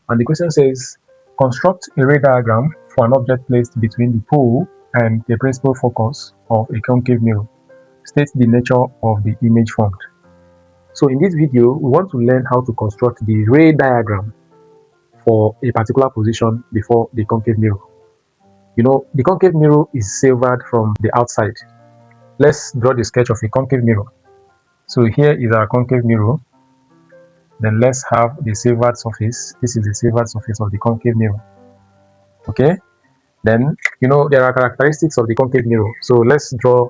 And the question says, construct a ray diagram for an object placed between the pole and the principal focus of a concave mirror. State the nature of the image formed. So in this video, we want to learn how to construct the ray diagram for a particular position before the concave mirror. You know, the concave mirror is silvered from the outside. Let's draw the sketch of a concave mirror. So here is our concave mirror. Then let's have the silvered surface. This is the silvered surface of the concave mirror. Okay. Then, you know, there are characteristics of the concave mirror. So let's draw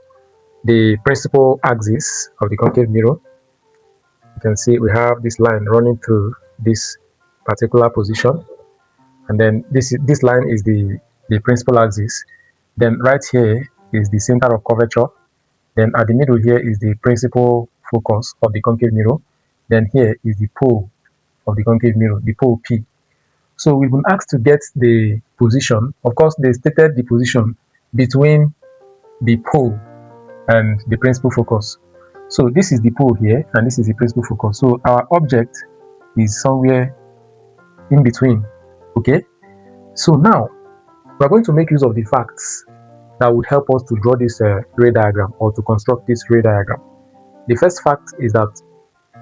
the principal axis of the concave mirror. You can see we have this line running through this particular position. And then this line is the principal axis. Then right here is the center of curvature. Then at the middle here is the principal focus of the concave mirror. Then here is the pole of the concave mirror, the pole P. So we've been asked to get the position. Of course, they stated the position between the pole and the principal focus. So this is the pole here, and this is the principal focus. So our object is somewhere in between. Okay. So now we're going to make use of the facts that would help us to draw this ray diagram or to construct this ray diagram. The first fact is that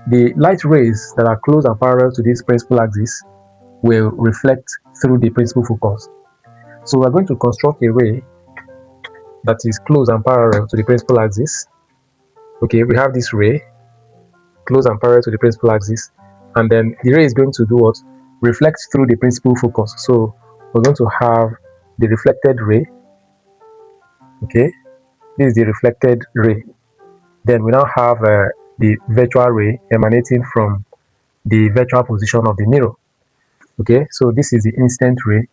the light rays that are close and parallel to this principal axis will reflect through the principal focus. So we're going to construct a ray that is close and parallel to the principal axis. Okay, we have this ray close and parallel to the principal axis, and then the ray is going to do what? Reflect through the principal focus. So we're going to have the reflected ray. Okay, this is the reflected ray. Then we now have the virtual ray emanating from the virtual position of the mirror. Okay, so this is the incident ray,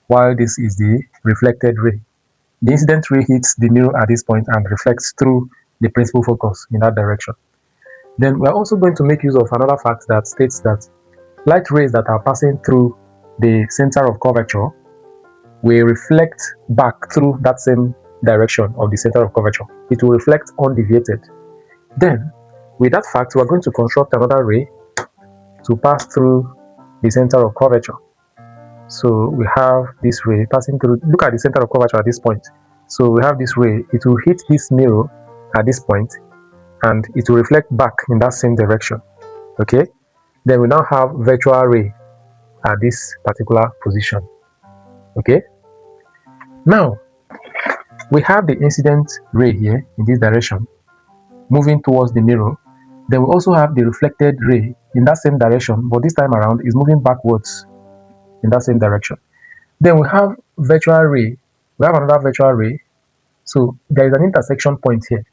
while this is the reflected ray. The incident ray hits the mirror at this point and reflects through the principal focus in that direction. Then we're also going to make use of another fact that states that light rays that are passing through the center of curvature will reflect back through that same direction of the center of curvature. It will reflect undeviated. Then, with that fact, we're going to construct another ray to pass through the center of curvature. So we have this ray passing through. Look at the center of curvature at this point. So we have this ray. It will hit this mirror at this point, and it will reflect back in that same direction. Okay. Then we now have virtual ray at this particular position. Okay. Now we have the incident ray here in this direction, moving towards the mirror. Then we also have the reflected ray in that same direction, but this time around is moving backwards in that same direction. Then we have virtual ray. We have another virtual ray. So there is an intersection point here.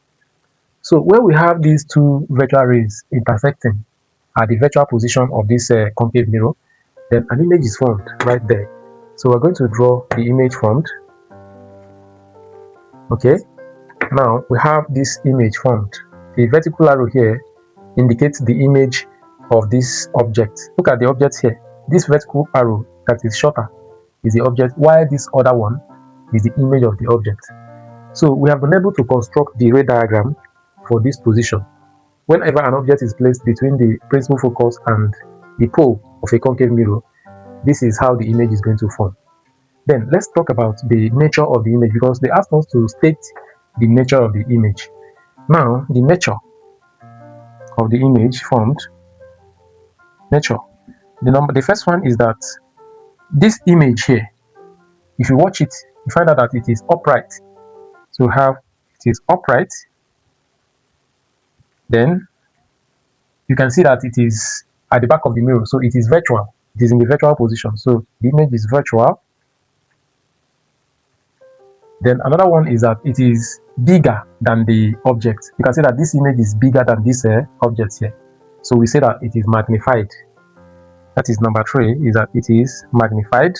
So where we have these two virtual rays intersecting at the virtual position of this concave mirror, then an image is formed right there. So we're going to draw the image formed. Okay. Now we have this image formed. The vertical arrow here indicates the image of this object. Look at the object here. This vertical arrow that is shorter is the object, while this other one is the image of the object. So we have been able to construct the ray diagram for this position. Whenever an object is placed between the principal focus and the pole of a concave mirror, this is how the image is going to form. Then let's talk about the nature of the image, because they asked us to state the nature of the image. Now, the nature of the image formed. Nature. The first one is that this image here, if you watch it, you find out that it is upright. So have it is upright. Then you can see that it is at the back of the mirror. So it is virtual. It is in the virtual position. So the image is virtual. Then another one is that it is bigger than the object. You can see that this image is bigger than this object here. So we say that it is magnified. That is number 3, is that it is magnified.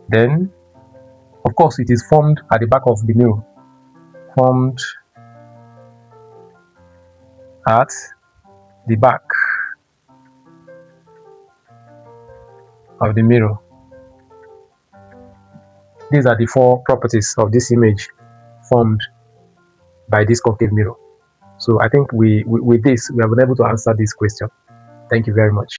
Then, of course, it is formed at the back of the mirror. Formed at the back of the mirror. These are the 4 properties of this image formed by this concave mirror. So I think with this, we have been able to answer this question. Thank you very much.